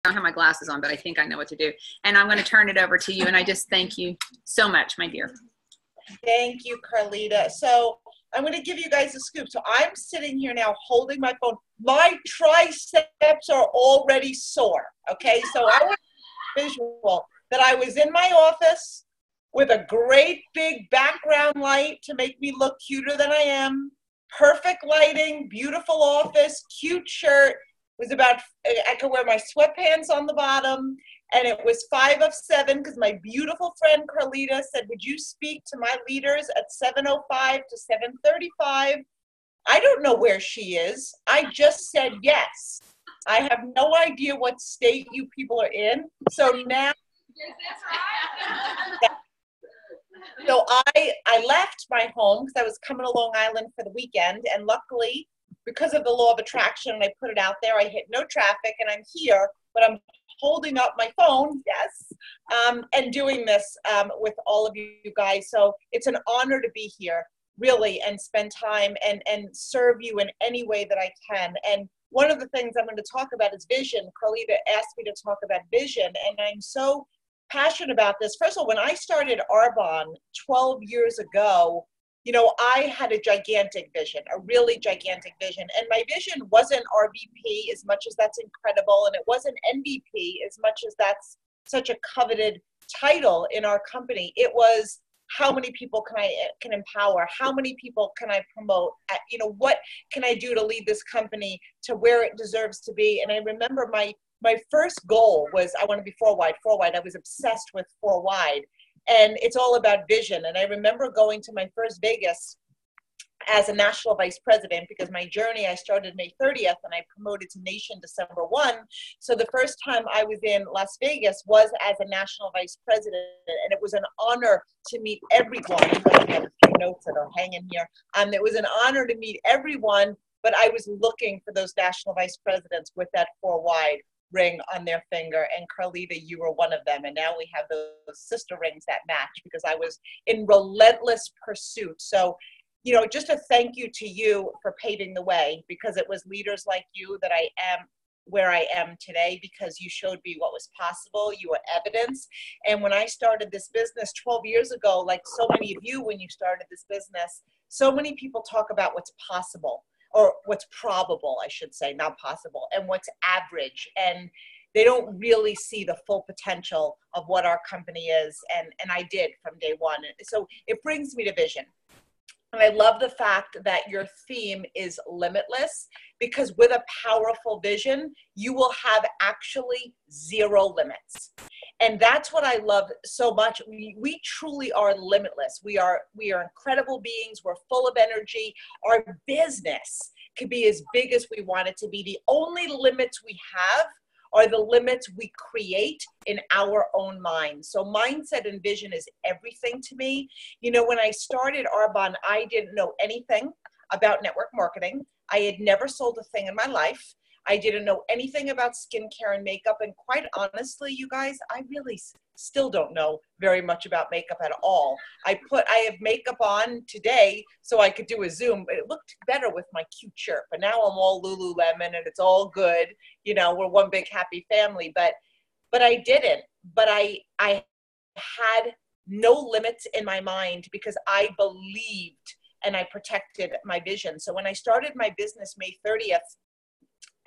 don't have my glasses on, but I think I know what to do. And I'm going to turn it over to you. And I just thank you so much, my dear. Thank you, Carlita. So I'm going to give you guys a scoop. So I'm sitting here now holding my phone. My triceps are already sore. Okay. So I want visual that I was in my office with a great big background light to make me look cuter than I am. Perfect lighting, beautiful office, cute shirt. It was about, I could wear my sweatpants on the bottom, and it was 5 of 7 because my beautiful friend Carlita said, would you speak to my leaders at 7:05 to 7:35? I don't know where she is. I just said yes. I have no idea what state you people are in. So now, so I left my home because I was coming to Long Island for the weekend, and luckily, because of the law of attraction, and I put it out there, I hit no traffic, and I'm here, but I'm holding up my phone, yes, and doing this with all of you guys. So it's an honor to be here, really, and spend time and serve you in any way that I can. And one of the things I'm going to talk about is vision. Carlita asked me to talk about vision, and I'm so passionate about this. First of all, when I started Arbonne 12 years ago, you know, I had a gigantic vision, a really gigantic vision. And my vision wasn't RVP as much as that's incredible, and it wasn't MVP as much as that's such a coveted title in our company. It was, how many people can empower? How many people can I promote? You know, what can I do to lead this company to where it deserves to be? And I remember my first goal was, I want to be 4 wide. I was obsessed with 4 wide. And it's all about vision. And I remember going to my first Vegas as a national vice president, because my journey, I started May 30th and I promoted to nation December 1. So the first time I was in Las Vegas was as a national vice president. And it was an honor to meet everyone. I have a few notes that are hanging here. It was an honor to meet everyone, but I was looking for those national vice presidents with that 4 wide ring on their finger, and Carlita, you were one of them. And now we have those sister rings that match, because I was in relentless pursuit. So, you know, just a thank you to you for paving the way, because it was leaders like you that I am where I am today, because you showed me what was possible. You were evidence. And when I started this business 12 years ago, like so many of you, when you started this business, so many people talk about what's possible, or what's probable, I should say, not possible, and what's average. And they don't really see the full potential of what our company is. And I did from day one. So it brings me to vision. And I love the fact that your theme is limitless, because with a powerful vision, you will have actually 0 limits. And that's what I love so much. We truly are limitless. We are incredible beings. We're full of energy. Our business can be as big as we want it to be. The only limits we have are the limits we create in our own mind. So mindset and vision is everything to me. You know, when I started Arbonne, I didn't know anything about network marketing. I had never sold a thing in my life. I didn't know anything about skincare and makeup. And quite honestly, you guys, I really still don't know very much about makeup at all. I have makeup on today so I could do a Zoom, but it looked better with my cute shirt. But now I'm all Lululemon and it's all good. You know, we're one big happy family, but I didn't. But I had no limits in my mind, because I believed and I protected my vision. So when I started my business May 30th,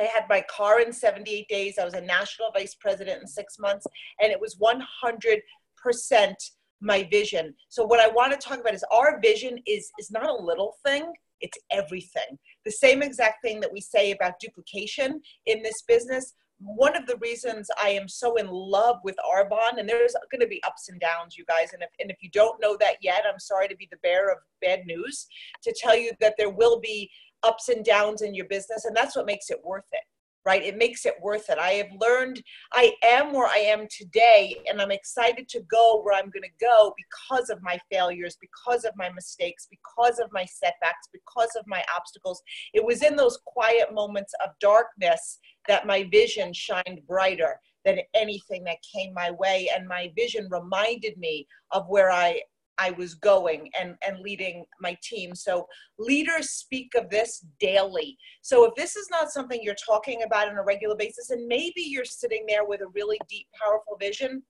I had my car in 78 days. I was a national vice president in 6 months, and it was 100% my vision. So what I want to talk about is our vision is not a little thing, it's everything. The same exact thing that we say about duplication in this business. One of the reasons I am so in love with Arbonne, and there's going to be ups and downs, you guys, and if you don't know that yet, I'm sorry to be the bearer of bad news, to tell you that there will be ups and downs in your business, and that's what makes it worth it, right? It makes it worth it. I have learned I am where I am today, and I'm excited to go where I'm going to go because of my failures, because of my mistakes, because of my setbacks, because of my obstacles. It was in those quiet moments of darkness that my vision shined brighter than anything that came my way, and my vision reminded me of where I I was going and leading my team. So leaders speak of this daily. So if this is not something you're talking about on a regular basis, and maybe you're sitting there with a really deep, powerful vision,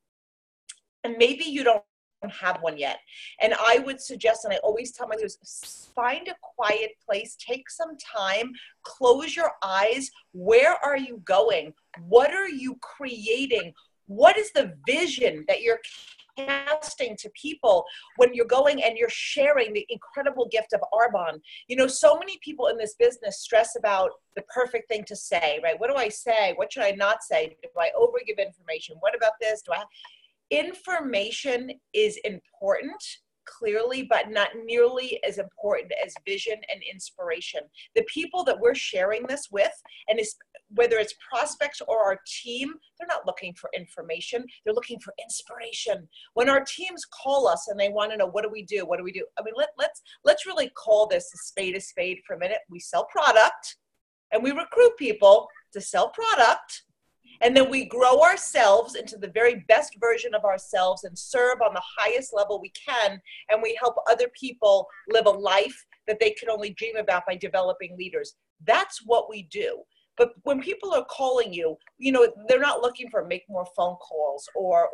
and maybe you don't have one yet. And I would suggest, and I always tell my leaders, find a quiet place, take some time, close your eyes. Where are you going? What are you creating? What is the vision that you're casting to people when you're going and you're sharing the incredible gift of Arbonne? You know, so many people in this business stress about the perfect thing to say, right? What do I say? What should I not say? Do I overgive information? What about this? Information is important, clearly, but not nearly as important as vision and inspiration. The people that we're sharing this with, and whether it's prospects or our team, they're not looking for information. They're looking for inspiration. When our teams call us and they want to know, what do we do? What do we do? I mean, let's really call this a spade for a minute. We sell product and we recruit people to sell product. And then we grow ourselves into the very best version of ourselves and serve on the highest level we can. And we help other people live a life that they can only dream about by developing leaders. That's what we do. But when people are calling you, you know, they're not looking for make more phone calls or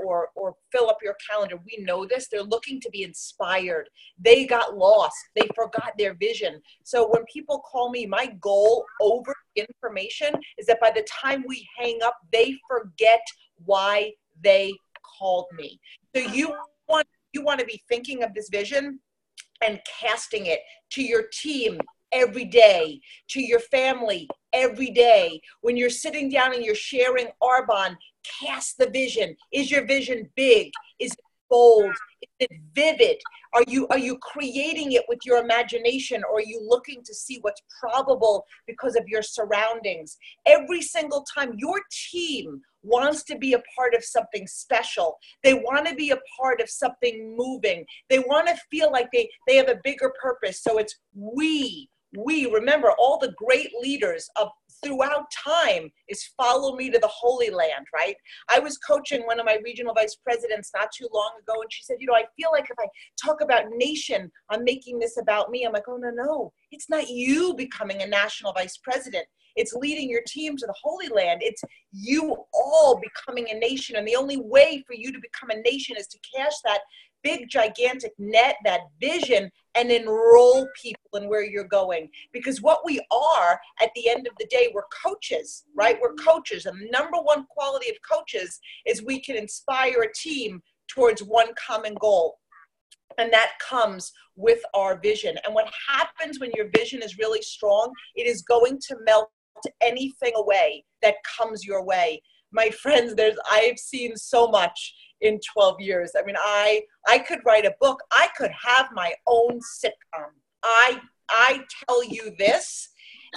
fill up your calendar. We know this. They're looking to be inspired. They got lost. They forgot their vision. So when people call me, my goal over information is that by the time we hang up, they forget why they called me. So you want to be thinking of this vision and casting it to your team every day, to your family every day. When you're sitting down and you're sharing Arbonne, cast the vision. Is your vision big? Is it bold? Is it vivid? Are you creating it with your imagination, or are you looking to see what's probable because of your surroundings? Every single time your team wants to be a part of something special, they want to be a part of something moving, they want to feel like they have a bigger purpose. So it's we remember, all the great leaders of throughout time is follow me to the Holy Land, right? I was coaching one of my regional vice presidents not too long ago, and she said, you know, I feel like if I talk about nation, I'm making this about me. I'm like, oh, no, it's not you becoming a national vice president. It's leading your team to the Holy Land. It's you all becoming a nation. And the only way for you to become a nation is to cast that big, gigantic net, that vision, and enroll people in where you're going. Because what we are at the end of the day, we're coaches, right? We're coaches. And the number one quality of coaches is we can inspire a team towards one common goal. And that comes with our vision. And what happens when your vision is really strong, it is going to melt anything away that comes your way. My friends, I've seen so much in 12 years. I mean, I could write a book. I could have my own sitcom. I tell you this,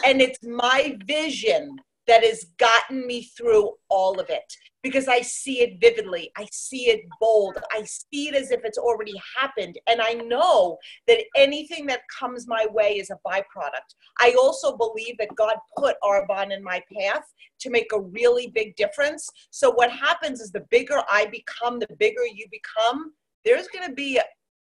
and it's my vision that has gotten me through all of it, because I see it vividly. I see it bold. I see it as if it's already happened. And I know that anything that comes my way is a byproduct. I also believe that God put Arbonne in my path to make a really big difference. So what happens is the bigger I become, the bigger you become, there's going to be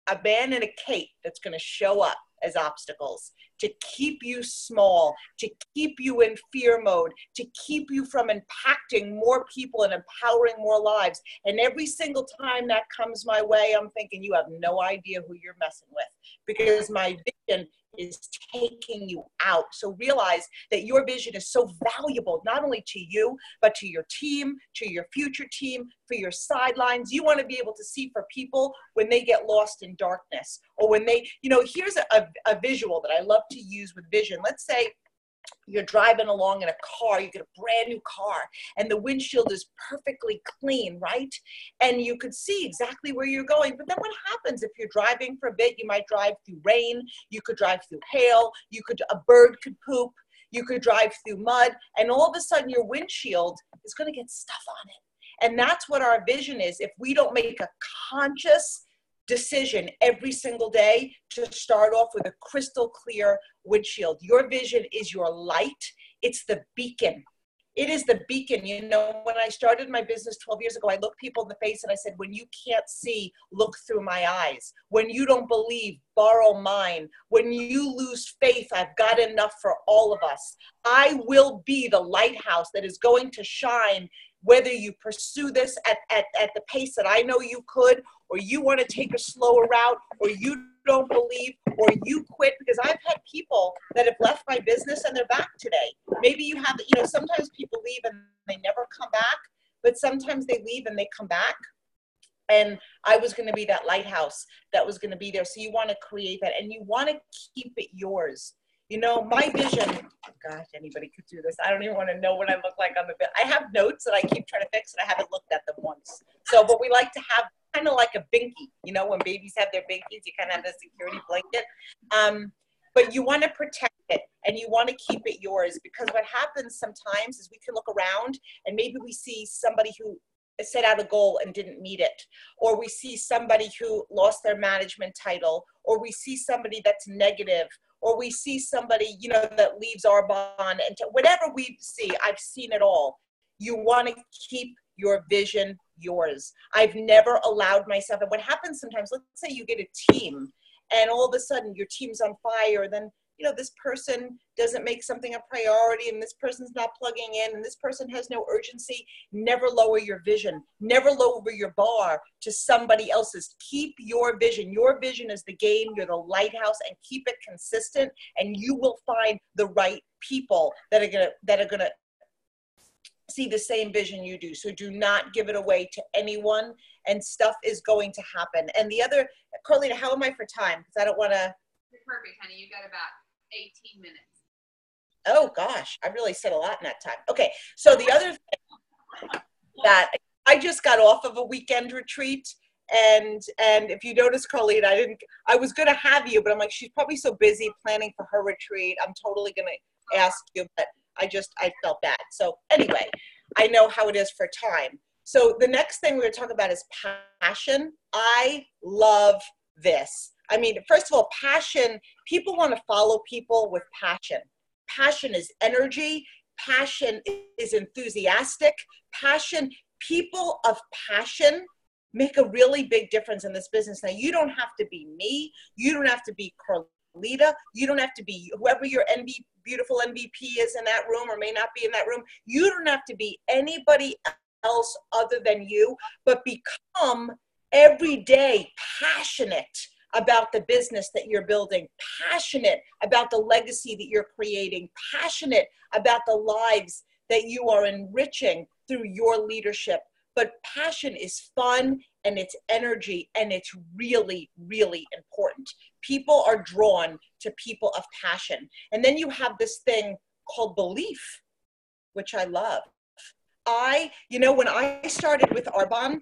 a man in a cape that's going to show up as obstacles to keep you small, to keep you in fear mode, to keep you from impacting more people and empowering more lives. And every single time that comes my way, I'm thinking, you have no idea who you're messing with, because my vision is taking you out. So realize that your vision is so valuable, not only to you, but to your team, to your future team, for your sidelines. You want to be able to see for people when they get lost in darkness, or when they, you know, here's a visual that I love to use with vision. Let's say you're driving along in a car, you get a brand new car, and the windshield is perfectly clean, right? And you could see exactly where you're going. But then what happens if you're driving for a bit? You might drive through rain, you could drive through hail, a bird could poop, you could drive through mud, and all of a sudden your windshield is going to get stuff on it. And that's what our vision is. If we don't make a conscious decision every single day to start off with a crystal clear windshield. Your vision is your light. It's the beacon. It is the beacon. You know, when I started my business 12 years ago, I looked people in the face and I said, when you can't see, look through my eyes. When you don't believe, borrow mine. When you lose faith, I've got enough for all of us. I will be the lighthouse that is going to shine, whether you pursue this at the pace that I know you could, or you want to take a slower route, or you don't believe, or you quit. Because I've had people that have left my business and they're back today. Maybe you have, you know, sometimes people leave and they never come back, but sometimes they leave and they come back. And I was going to be that lighthouse that was going to be there. So you want to create that, and you want to keep it yours. You know, my vision, gosh, anybody could do this. I don't even want to know what I look like on the bed. I have notes that I keep trying to fix, and I haven't looked at them once. So, but we like to have kind of like a binky. You know, when babies have their binkies, you kind of have a security blanket. But you want to protect it, and you want to keep it yours, because what happens sometimes is we can look around and maybe we see somebody who set out a goal and didn't meet it, or we see somebody who lost their management title, or we see somebody that's negative, or we see somebody, you know, that leaves Arbonne, and whatever we see, I've seen it all. You want to keep your vision yours. I've never allowed myself, and what happens sometimes, let's say you get a team and all of a sudden your team's on fire, then, you know, this person doesn't make something a priority, and this person's not plugging in, and this person has no urgency. Never lower your vision. Never lower your bar to somebody else's. Keep your vision. Your vision is the game. You're the lighthouse, and keep it consistent, and you will find the right people that are gonna see the same vision you do. So do not give it away to anyone, and stuff is going to happen. And the other, Carlina, how am I for time? Because I don't want to. You're perfect, honey. You got about 18 minutes. Oh gosh, I really said a lot in that time. Okay, so the other thing that I just got off of a weekend retreat, and if you notice, Carlene, I was gonna have you, but I'm like, she's probably so busy planning for her retreat. I'm totally gonna ask you, but I felt bad. So anyway, I know how it is for time. So the next thing we're gonna talk about is passion. I love this. I mean, first of all, passion, people want to follow people with passion. Passion is energy. Passion is enthusiastic. Passion, people of passion make a really big difference in this business. Now, you don't have to be me. You don't have to be Carlita. You don't have to be whoever your beautiful MVP is in that room or may not be in that room. You don't have to be anybody else other than you, but become every day passionate about the business that you're building, passionate about the legacy that you're creating, passionate about the lives that you are enriching through your leadership. But passion is fun, and it's energy, and it's really, really important. People are drawn to people of passion. And then you have this thing called belief, which I love. You know, when I started with Arbonne,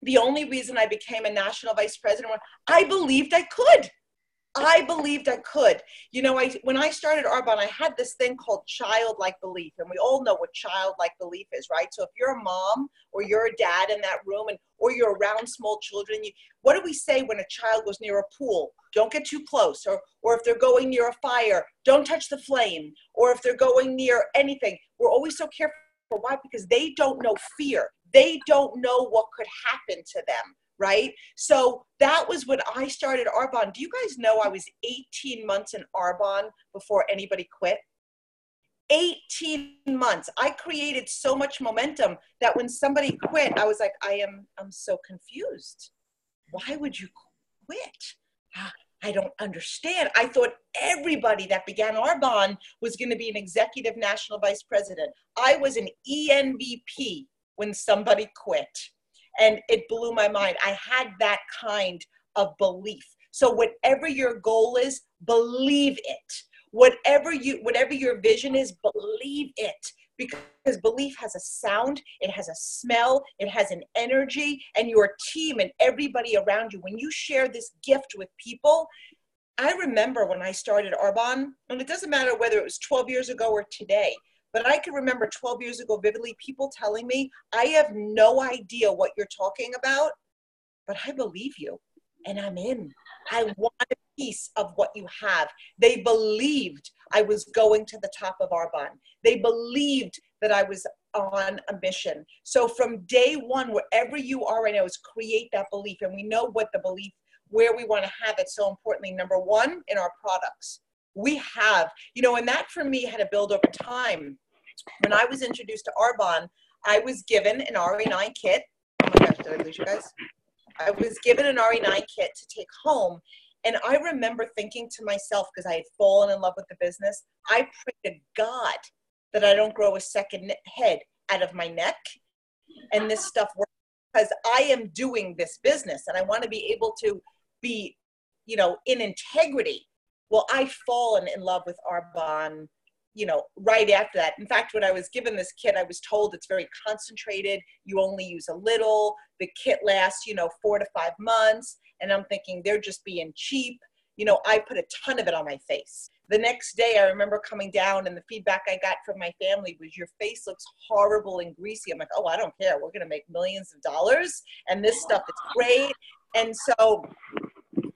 the only reason I became a national vice president was I believed I could. I believed I could. You know, when I started Arbonne, I had this thing called childlike belief. And we all know what childlike belief is, right? So if you're a mom or you're a dad in that room, or you're around small children, what do we say when a child goes near a pool? Don't get too close. Or if they're going near a fire, don't touch the flame. Or if they're going near anything, we're always so careful. Why? Because they don't know fear. They don't know what could happen to them, right? So that was when I started Arbonne. Do you guys know I was 18 months in Arbonne before anybody quit? 18 months. I created so much momentum that when somebody quit, I was like, I'm so confused. Why would you quit? I don't understand. I thought everybody that began Arbonne was going to be an executive national vice president. I was an ENVP when somebody quit, and it blew my mind. I had that kind of belief. So whatever your goal is, believe it. Whatever your vision is, believe it. Because belief has a sound, it has a smell, it has an energy, and your team and everybody around you, when you share this gift with people. I remember when I started Arbonne, and it doesn't matter whether it was 12 years ago or today, but I can remember 12 years ago vividly, people telling me, I have no idea what you're talking about, but I believe you, and I'm in. I want a piece of what you have. They believed I was going to the top of Arbonne. They believed that I was on a mission. So from day one, wherever you are right now, is create that belief. And we know what the belief, where we want to have it. So importantly, number one, in our products. We have, you know, and that for me had to build over time. When I was introduced to Arbonne, I was given an RE9 kit. Oh my gosh, did I lose you guys? I was given an RE9 kit to take home. And I remember thinking to myself, because I had fallen in love with the business, I pray to God that I don't grow a second head out of my neck and this stuff works, because I am doing this business and I want to be able to be, you know, in integrity. Well, I've fallen in love with Arbonne, you know, right after that. In fact, when I was given this kit, I was told it's very concentrated. You only use a little. The kit lasts, you know, 4 to 5 months. And I'm thinking they're just being cheap. You know, I put a ton of it on my face. The next day, I remember coming down and the feedback I got from my family was, your face looks horrible and greasy. I'm like, oh, I don't care. We're going to make millions of dollars. And this stuff is great. And so,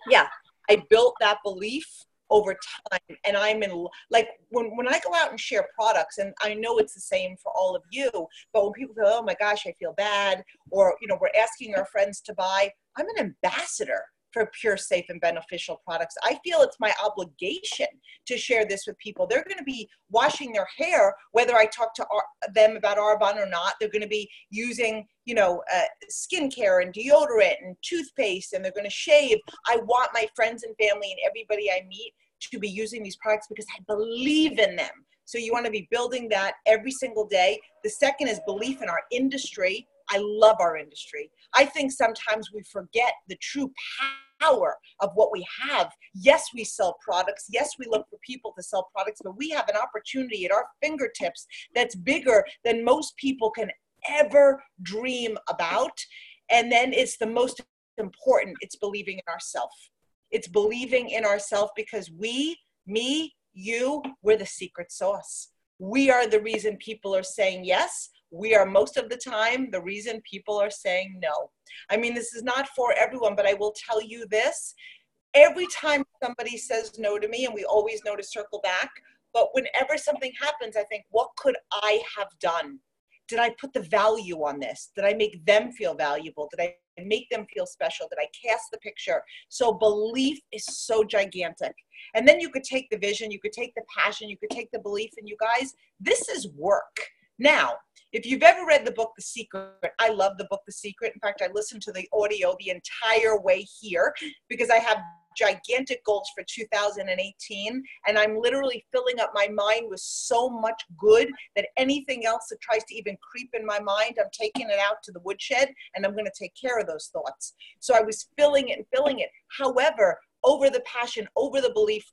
yeah, I built that belief over time. And I'm in, like, when I go out and share products, and I know it's the same for all of you, but when people go, oh my gosh, I feel bad, or, you know, we're asking our friends to buy, I'm an ambassador for pure, safe, and beneficial products. I feel it's my obligation to share this with people. They're going to be washing their hair, whether I talk to them about Arbonne or not. They're going to be using, you know, skincare and deodorant and toothpaste, and they're going to shave. I want my friends and family and everybody I meet to be using these products because I believe in them. So you want to be building that every single day. The second is belief in our industry. I love our industry. I think sometimes we forget the true power of what we have. Yes, we sell products. Yes, we look for people to sell products, but we have an opportunity at our fingertips that's bigger than most people can ever dream about. And then it's the most important. It's believing in ourselves. It's believing in ourselves, because we, me, you, we're the secret sauce. We are the reason people are saying yes. We are most of the time the reason people are saying no. I mean, this is not for everyone, but I will tell you this. Every time somebody says no to me, and we always know to circle back, but whenever something happens, I think, what could I have done? Did I put the value on this? Did I make them feel valuable? Did I make them feel special? Did I cast the picture? So belief is so gigantic. And then you could take the vision, you could take the passion, you could take the belief, and you guys, this is work. Now, if you've ever read the book, The Secret, I love the book, The Secret. In fact, I listened to the audio the entire way here because I have gigantic goals for 2018. And I'm literally filling up my mind with so much good that anything else that tries to even creep in my mind, I'm taking it out to the woodshed and I'm going to take care of those thoughts. So I was filling it and filling it. However, over the passion, over the belief,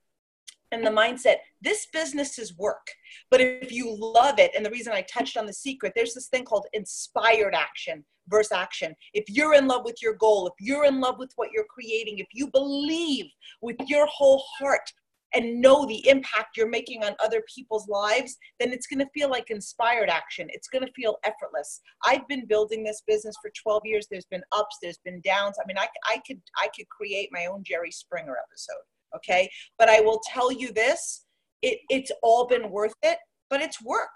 and the mindset, this business is work. But if you love it, and the reason I touched on The Secret, there's this thing called inspired action versus action. If you're in love with your goal, if you're in love with what you're creating, if you believe with your whole heart and know the impact you're making on other people's lives, then it's going to feel like inspired action. It's going to feel effortless. I've been building this business for 12 years. There's been ups, there's been downs. I mean, I could create my own Jerry Springer episode. Okay. But I will tell you this, it's all been worth it, but it's work.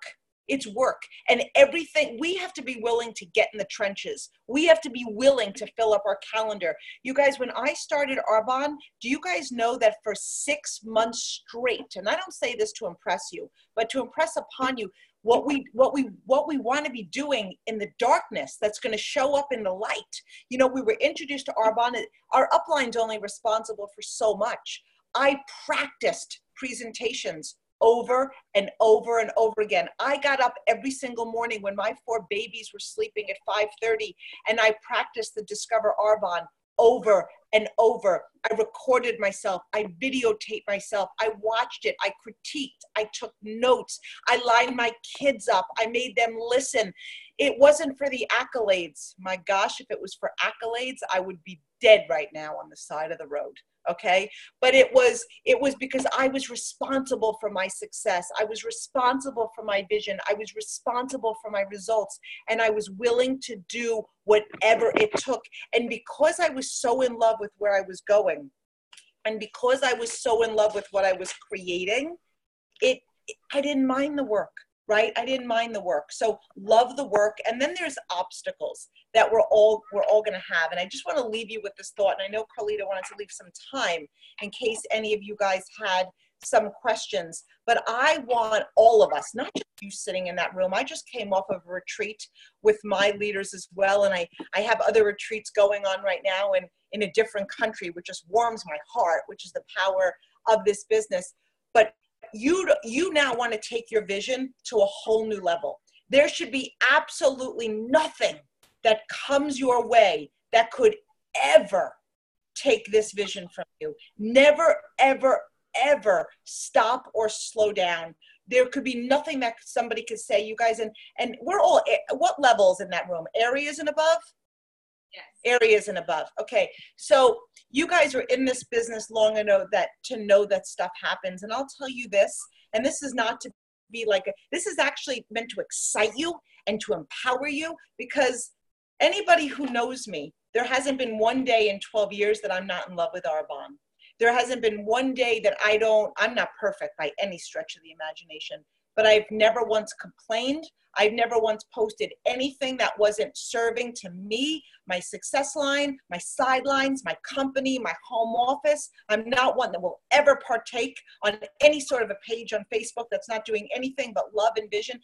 It's work. And everything, we have to be willing to get in the trenches. We have to be willing to fill up our calendar. You guys, when I started Arbonne, do you guys know that for 6 months straight, and I don't say this to impress you, but to impress upon you, what we want to be doing in the darkness that's going to show up in the light. You know, we were introduced to Arbonne. Our upline's only responsible for so much. I practiced presentations over and over and over again. I got up every single morning when my 4 babies were sleeping at 5:30, and I practiced the Discover Arbonne over and over. I recorded myself. I videotaped myself. I watched it. I critiqued. I took notes. I lined my kids up. I made them listen. It wasn't for the accolades. My gosh, if it was for accolades, I would be dead right now on the side of the road. Okay. But it was because I was responsible for my success. I was responsible for my vision. I was responsible for my results, and I was willing to do whatever it took. And because I was so in love with where I was going, and because I was so in love with what I was creating, I didn't mind the work. right? I didn't mind the work. So love the work. And then there's obstacles that we're all going to have. And I just want to leave you with this thought. And I know Carlita wanted to leave some time in case any of you guys had some questions, but I want all of us, not just you sitting in that room. I just came off of a retreat with my leaders as well. And I have other retreats going on right now in a different country, which just warms my heart, which is the power of this business. But you now want to take your vision to a whole new level. There should be absolutely nothing that comes your way that could ever take this vision from you. Never, ever, ever stop or slow down. There could be nothing that somebody could say, you guys, and we're all, what levels in that room? Areas and above? Yes. Areas and above. Okay. So you guys are in this business long enough to know that stuff happens. And I'll tell you this, and this is not to be like, this is actually meant to excite you and to empower you, because anybody who knows me, there hasn't been one day in 12 years that I'm not in love with Arbonne. There hasn't been one day that I'm not perfect by any stretch of the imagination, but I've never once complained. I've never once posted anything that wasn't serving to me, my success line, my sidelines, my company, my home office. I'm not one that will ever partake on any sort of a page on Facebook that's not doing anything but love and vision.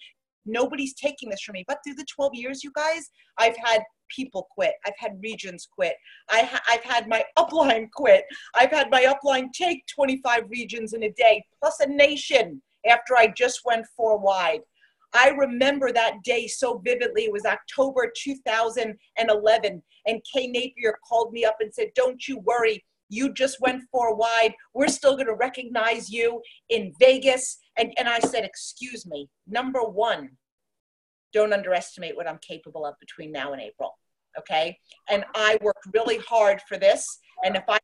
Nobody's taking this from me. But through the 12 years, you guys, I've had people quit. I've had regions quit. I've had my upline quit. I've had my upline take 25 regions in a day, plus a nation, after I just went 4 wide. I remember that day so vividly. It was October 2011, and Kay Napier called me up and said, "Don't you worry. You just went 4 wide. We're still going to recognize you in Vegas." And I said, "Excuse me. Number one, don't underestimate what I'm capable of between now and April." Okay. And I worked really hard for this. And if I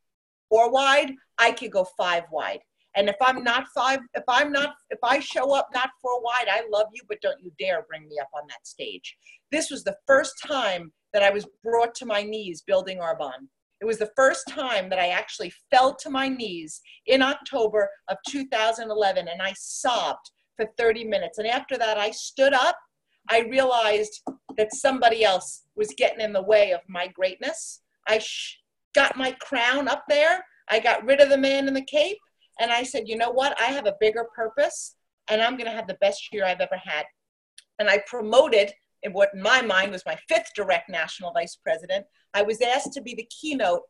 4 wide, I could go 5 wide. And if I show up not 4 wide, I love you, but don't you dare bring me up on that stage. This was the first time that I was brought to my knees building Arbonne. It was the first time that I actually fell to my knees in October of 2011, and I sobbed for 30 minutes. And after that, I stood up. I realized that somebody else was getting in the way of my greatness. I got my crown up there. I got rid of the man in the cape. And I said, you know what? I have a bigger purpose, and I'm going to have the best year I've ever had. And I promoted in what in my mind was my 5th direct national vice president. I was asked to be the keynote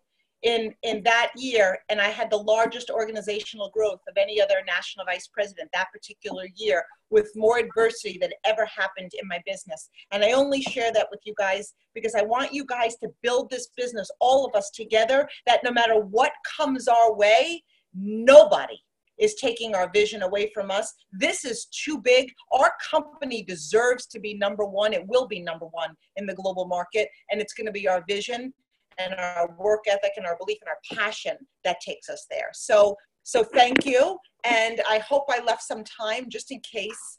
in that year, and I had the largest organizational growth of any other national vice president that particular year, with more adversity than ever happened in my business. And I only share that with you guys because I want you guys to build this business, all of us together, that no matter what comes our way, nobody is taking our vision away from us. This is too big. Our company deserves to be number one. It will be number one in the global market, and it's going to be our vision and our work ethic and our belief and our passion that takes us there. So thank you, and I hope I left some time just in case.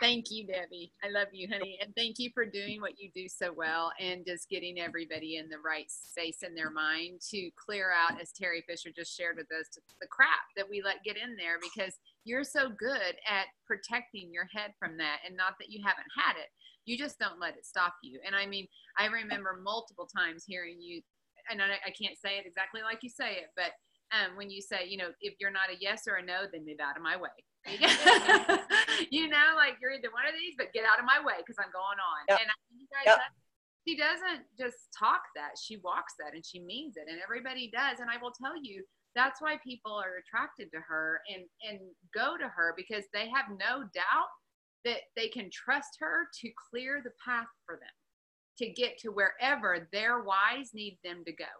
Thank you, Debbie. I love you, honey. And thank you for doing what you do so well and just getting everybody in the right space in their mind to clear out, as Terry Fisher just shared with us, the crap that we let get in there, because you're so good at protecting your head from that. And not that you haven't had it, you just don't let it stop you. And I mean, I remember multiple times hearing you, and I can't say it exactly like you say it, but when you say, you know, if you're not a yes or a no, then move out of my way. You know, like you're either one of these, but get out of my way because I'm going on. Yep. And I think you guys, she doesn't just talk that, she walks that, and she means it, and everybody does. And I will tell you, that's why people are attracted to her and go to her, because they have no doubt that they can trust her to clear the path for them to get to wherever their whys need them to go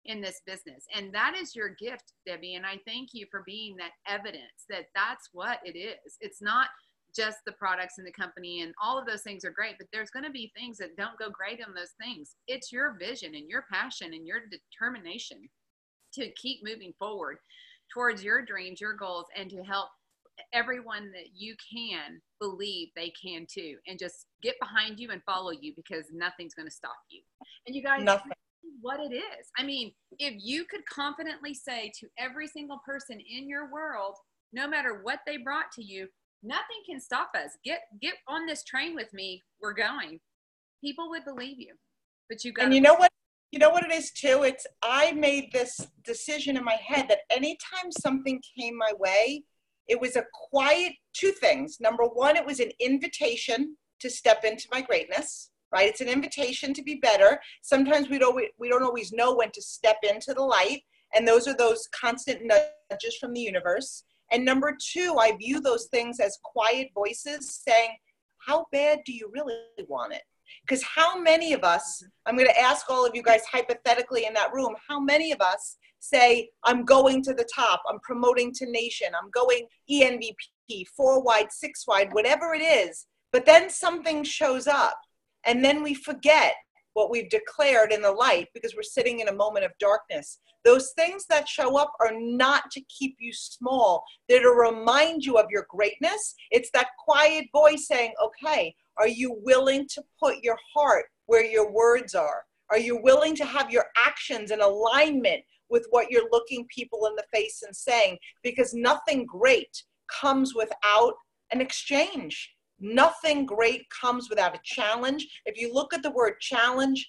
in this business. And that is your gift, Debbie. And I thank you for being that evidence that that's what it is. It's not just the products and the company, and all of those things are great, but there's going to be things that don't go great on those things. It's your vision and your passion and your determination to keep moving forward towards your dreams, your goals, and to help everyone that you can believe they can too, and just get behind you and follow you, because nothing's going to stop you. And you guys, what it is. I mean, if you could confidently say to every single person in your world, no matter what they brought to you, nothing can stop us. Get on this train with me. We're going. People would believe you, but you got. And you know what? You know what it is too? It's, I made this decision in my head that anytime something came my way, it was a quiet, two things. Number one, it was an invitation to step into my greatness, right? It's an invitation to be better. Sometimes we don't always know when to step into the light. And those are those constant nudges from the universe. And number two, I view those things as quiet voices saying, how bad do you really want it? Because how many of us, I'm going to ask all of you guys hypothetically in that room, how many of us say, I'm going to the top, I'm promoting to nation, I'm going ENVP, 4 wide, 6 wide, whatever it is, but then something shows up and then we forget what we've declared in the light because we're sitting in a moment of darkness. Those things that show up are not to keep you small. They're to remind you of your greatness. It's that quiet voice saying, okay, are you willing to put your heart where your words are? Are you willing to have your actions in alignment with what you're looking people in the face and saying? Because nothing great comes without an exchange. Nothing great comes without a challenge. If you look at the word challenge,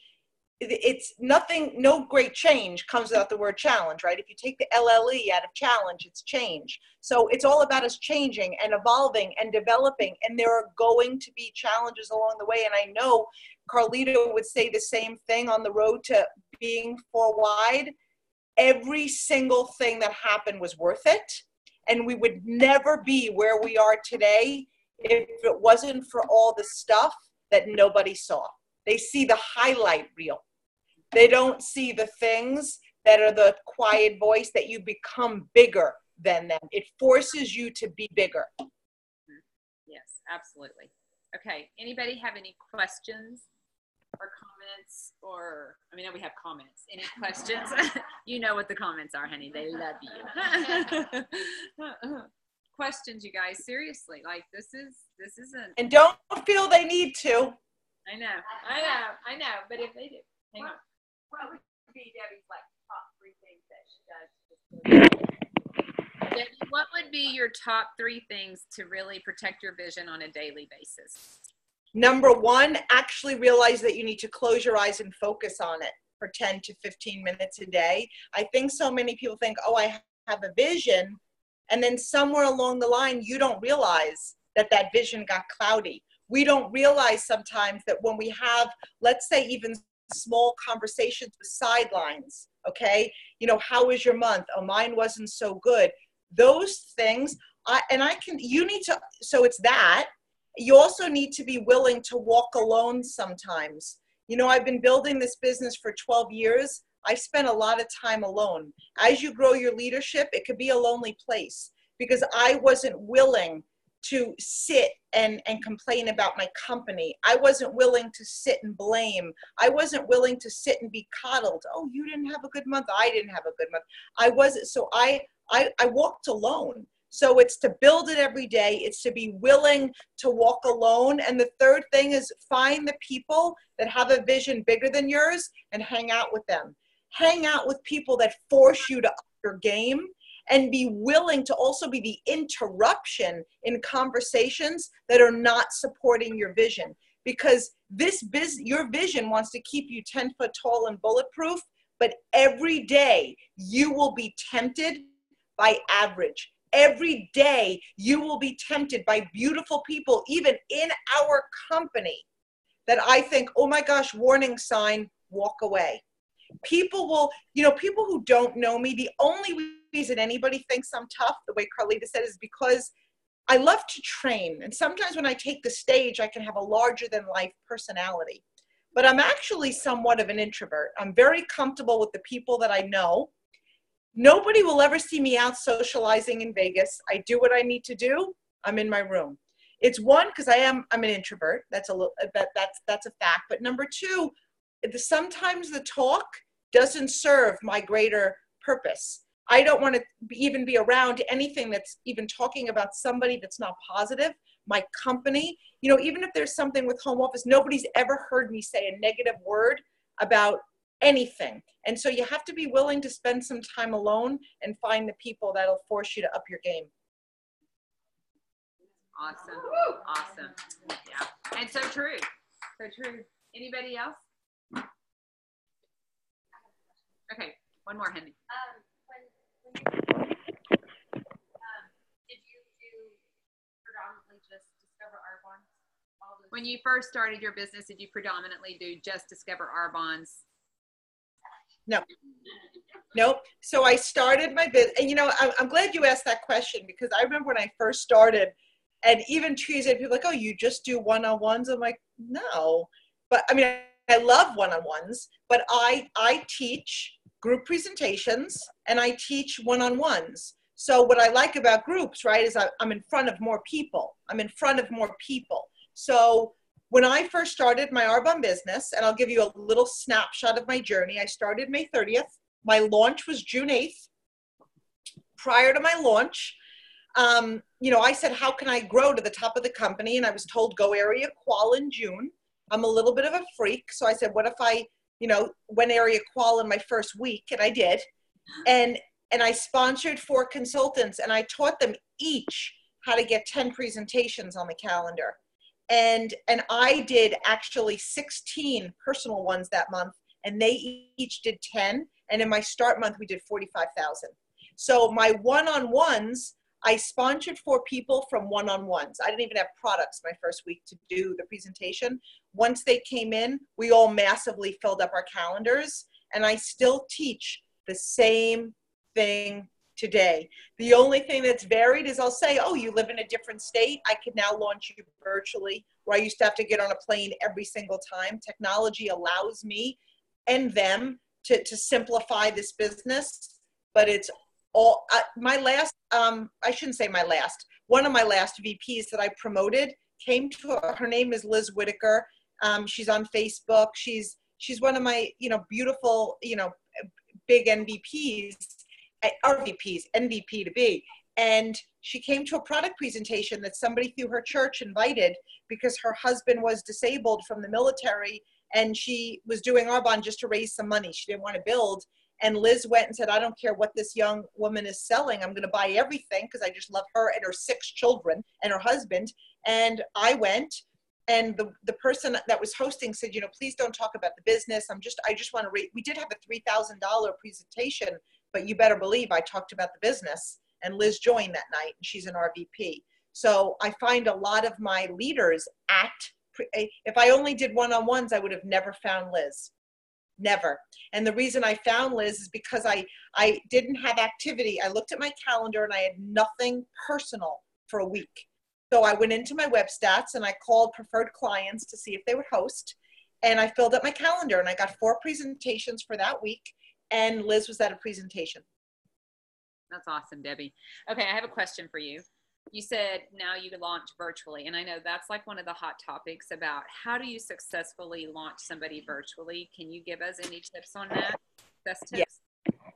it's nothing, no great change comes without the word challenge, right? If you take the LLE out of challenge, it's change. So it's all about us changing and evolving and developing. And there are going to be challenges along the way. And I know Carlito would say the same thing on the road to being 4 wide. Every single thing that happened was worth it. And we would never be where we are today if it wasn't for all the stuff that nobody saw. They see the highlight reel. They don't see the things that are the quiet voice that you become bigger than them. It forces you to be bigger. Yes, absolutely. Okay. Anybody have any questions or comments? Or, I mean, we have comments. Any questions? You know what the comments are, honey. They love you. Questions, you guys. Seriously, like this isn't. And don't feel they need to. I know. But if they do, hang on. What would be Debbie's like top 3 things that she does? Debbie, what would be your top 3 things to really protect your vision on a daily basis? Number 1, actually realize that you need to close your eyes and focus on it for 10 to 15 minutes a day. I think so many people think, oh, I have a vision. And then somewhere along the line, you don't realize that that vision got cloudy. We don't realize sometimes that when we have, let's say, even small conversations with sidelines, okay? You know, how was your month? Oh, mine wasn't so good. Those things, you need to, so it's that. You also need to be willing to walk alone sometimes. You know, I've been building this business for 12 years. I've spent a lot of time alone. As you grow your leadership, it could be a lonely place because I wasn't willing to sit and complain about my company. I wasn't willing to sit and blame. I wasn't willing to sit and be coddled. Oh, you didn't have a good month. I didn't have a good month. I walked alone. So it's to build it every day. It's to be willing to walk alone. And the third thing is find the people that have a vision bigger than yours and hang out with them. Hang out with people that force you to up your game. And be willing to also be the interruption in conversations that are not supporting your vision. Because your vision wants to keep you 10 foot tall and bulletproof, but every day you will be tempted by average. Every day you will be tempted by beautiful people, even in our company, that I think, oh my gosh, warning sign, walk away. People will, people who don't know me, the only reason anybody thinks I'm tough, the way Carlita said, is because I love to train. And sometimes when I take the stage, I can have a larger than life personality. But I'm actually somewhat of an introvert. I'm very comfortable with the people that I know. Nobody will ever see me out socializing in Vegas. I do what I need to do. I'm in my room. It's one, because I'm an introvert. That's a fact. But number 2, sometimes the talk doesn't serve my greater purpose. I don't want to even be around anything that's even talking about somebody that's not positive, my company. Even if there's something with home office, nobody's ever heard me say a negative word about anything. And so you have to be willing to spend some time alone and find the people that'll force you to up your game. Awesome. Awesome. Yeah. And so true. So true. Anybody else? Okay. One more, Henry. Did you do predominantly just Discover Arbonne? When you first started your business, did you predominantly do just Discover Arbonne's? No. Nope. So I started my business, and you know, I'm glad you asked that question, because I remember when I first started, and even Tuesday, people were like, oh, you just do one-on-ones? I'm like, no. But I mean, I love one-on-ones, but I teach group presentations and I teach one-on-ones. So what I like about groups, right, is I'm in front of more people. I'm in front of more people. So when I first started my Arbonne business, and I'll give you a little snapshot of my journey, I started May 30th. My launch was June 8th. Prior to my launch, you know, I said, how can I grow to the top of the company? And I was told, go area qual in June. I'm a little bit of a freak. So I said, what if I, you know, went area qual in my first week? And I did. And I sponsored 4 consultants, and I taught them each how to get 10 presentations on the calendar. And I did actually 16 personal ones that month, and they each did 10. And in my start month, we did 45,000. So my one-on-ones, I sponsored 4 people from one-on-ones. I didn't even have products my first week to do the presentation. Once they came in, we all massively filled up our calendars, and I still teach the same thing today. The only thing that's varied is I'll say, oh, you live in a different state. I can now launch you virtually, where I used to have to get on a plane every single time. Technology allows me and them to simplify this business, but it's all, my last, I shouldn't say my last, one of my last VPs that I promoted came to, her name is Liz Whitaker. She's on Facebook. She's one of my, you know, beautiful, you know, big NVPs, RVPs, NVP to be. And she came to a product presentation that somebody through her church invited because her husband was disabled from the military, and she was doing Arbonne just to raise some money. She didn't want to build. And Liz went and said, I don't care what this young woman is selling. I'm going to buy everything because I just love her and her 6 children and her husband. And I went, and the person that was hosting said, you know, please don't talk about the business. I just want to rate. We did have a $3,000 presentation, but you better believe I talked about the business. And Liz joined that night, and she's an RVP. So I find a lot of my leaders if I only did one-on-ones, I would have never found Liz. Never. And the reason I found Liz is because I didn't have activity. I looked at my calendar and I had nothing personal for a week. So I went into my web stats and I called preferred clients to see if they would host. And I filled up my calendar, and I got 4 presentations for that week. And Liz was at a presentation. That's awesome, Debbie. Okay, I have a question for you. You said now you launch virtually, and I know that's like one of the hot topics about how do you successfully launch somebody virtually. Can you give us any tips on that? Best tips?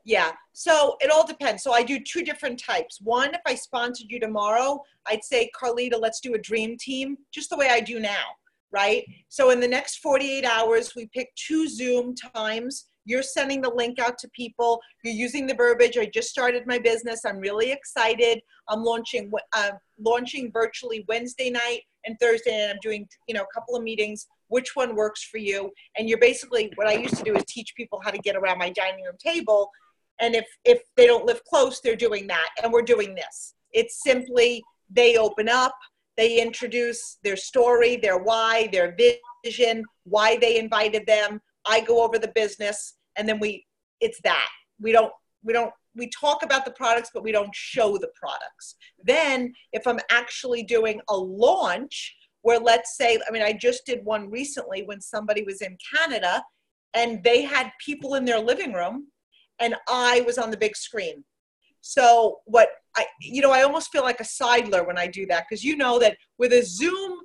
Yeah. So it all depends. So I do 2 different types. One, if I sponsored you tomorrow, I'd say, Carlita, let's do a dream team, just the way I do now, right? So in the next 48 hours, we pick 2 Zoom times. You're sending the link out to people. You're using the verbiage. I just started my business. I'm really excited. I'm launching virtually Wednesday night and Thursday, and I'm doing, you know, a couple of meetings. Which one works for you? And you're basically, what I used to do is teach people how to get around my dining room table. And if they don't live close, they're doing that. And we're doing this. It's simply, they open up, they introduce their story, their why, their vision, why they invited them. I go over the business, and then it's that. We talk about the products, but we don't show the products. Then if I'm actually doing a launch where, let's say, I mean, I just did one recently when somebody was in Canada and they had people in their living room and I was on the big screen. So I almost feel like a sidler when I do that, because you know that with a Zoom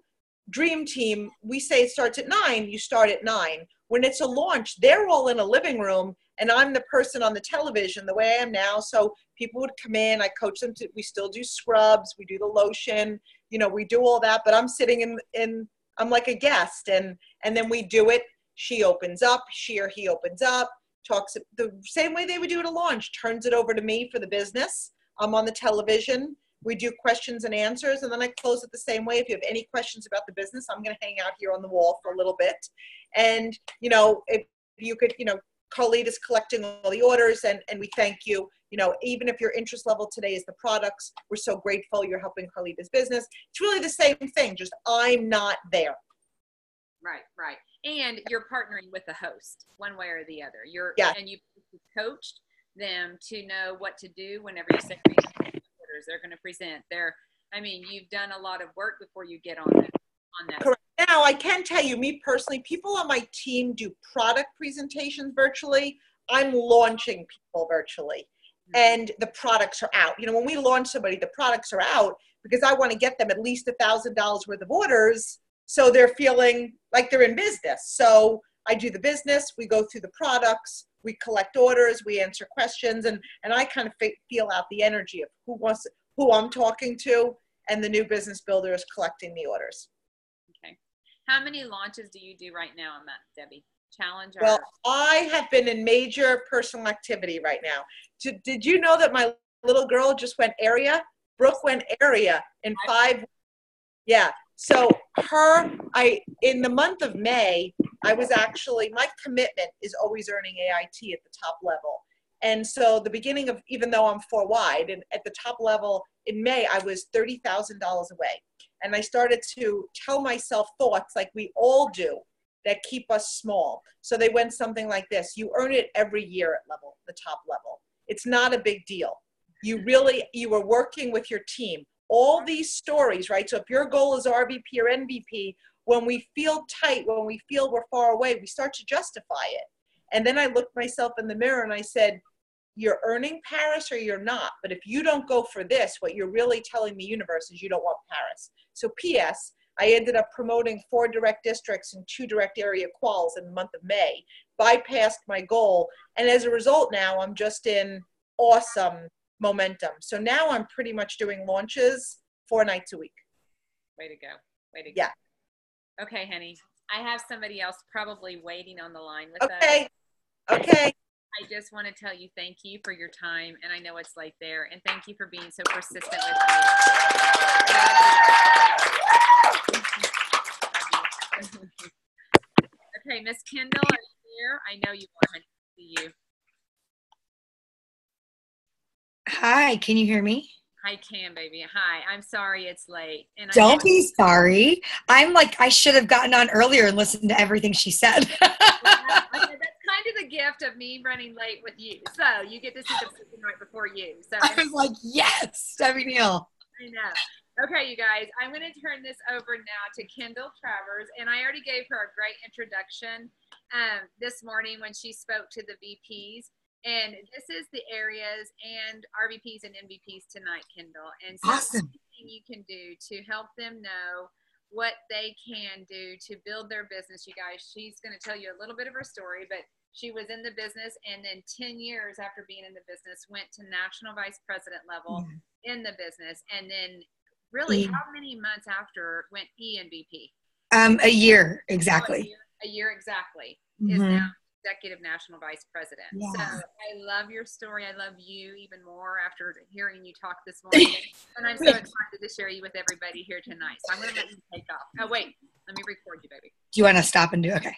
dream team, we say it starts at 9, you start at 9. When it's a launch, they're all in a living room, and I'm the person on the television the way I am now. So people would come in, I coach them we still do scrubs, we do the lotion, you know, we do all that, but I'm sitting I'm like a guest, and then we do it She opens up, she or he opens up, talks the same way they would do at a launch, turns it over to me for the business. I'm on the television. We do questions and answers, and then I close it the same way. If you have any questions about the business, I'm going to hang out here on the wall for a little bit. And, if you could, Carlita is collecting all the orders, and we thank you. Even if your interest level today is the products, we're so grateful you're helping Carlita's business. It's really the same thing, just I'm not there. Right. And you're partnering with the host one way or the other. And you've coached them to know what to do whenever you say orders they're going to present. You've done a lot of work before you get on that. Correct. Now, I can tell you, me personally, people on my team do product presentations virtually. I'm launching people virtually, and the products are out. When we launch somebody, the products are out because I want to get them at least $1,000 worth of orders so they're feeling like they're in business. So I do the business, we go through the products, we collect orders, we answer questions, and I kind of feel out the energy of who I'm talking to, and the new business builder is collecting the orders. Okay. How many launches do you do right now on that, Debbie? Challenge? Well, I have been in major personal activity right now. Did you know that my little girl just went area? Brooke went area in 5. Yeah. So in the month of May, my commitment is always earning AIT at the top level. And so the beginning of, even though I'm 4 wide, and at the top level in May, I was $30,000 away. And I started to tell myself thoughts like we all do that keep us small. So they went something like this: you earn it every year at the top level. It's not a big deal. You are working with your team. All these stories, right? So if your goal is RVP or MVP, when we feel tight, when we feel we're far away, we start to justify it. And then I looked myself in the mirror and I said, you're earning Paris or you're not. But if you don't go for this, what you're really telling the universe is you don't want Paris. So P.S., I ended up promoting 4 direct districts and 2 direct area quals in the month of May, bypassed my goal. And as a result, now I'm just in awesome momentum. So now I'm pretty much doing launches 4 nights a week. Way to go. Yeah. Okay, honey. I have somebody else probably waiting on the line with us. Okay. I just want to tell you thank you for your time, and I know it's late there, and thank you for being so persistent with me. Okay, Miss Kendall, are you here? I know you are. I see you. Hi, can you hear me? I can, baby. Hi, I'm sorry it's late. And Don't be sorry. I'm like, I should have gotten on earlier and listened to everything she said. That's kind of the gift of me running late with you. So you get to see the person right before you. So I was like, yes, Debbie Neal. I know. Okay, you guys, I'm going to turn this over now to Kendall Travers, and I already gave her a great introduction this morning when she spoke to the VPs. And this is the areas and RVPs and MVPs tonight, Kendall. And so awesome. Anything you can do to help them know what they can do to build their business, you guys. She's going to tell you a little bit of her story, but she was in the business, and then 10 years after being in the business, went to national vice president level in the business. And then really how many months after went ENVP? A year, exactly. A year exactly is now executive national vice president. Yeah. So I love your story. I love you even more after hearing you talk this morning. And I'm so excited to share you with everybody here tonight. So I'm going to let you take off. Oh, wait. Let me record you, baby. Do you want to stop and do? Okay.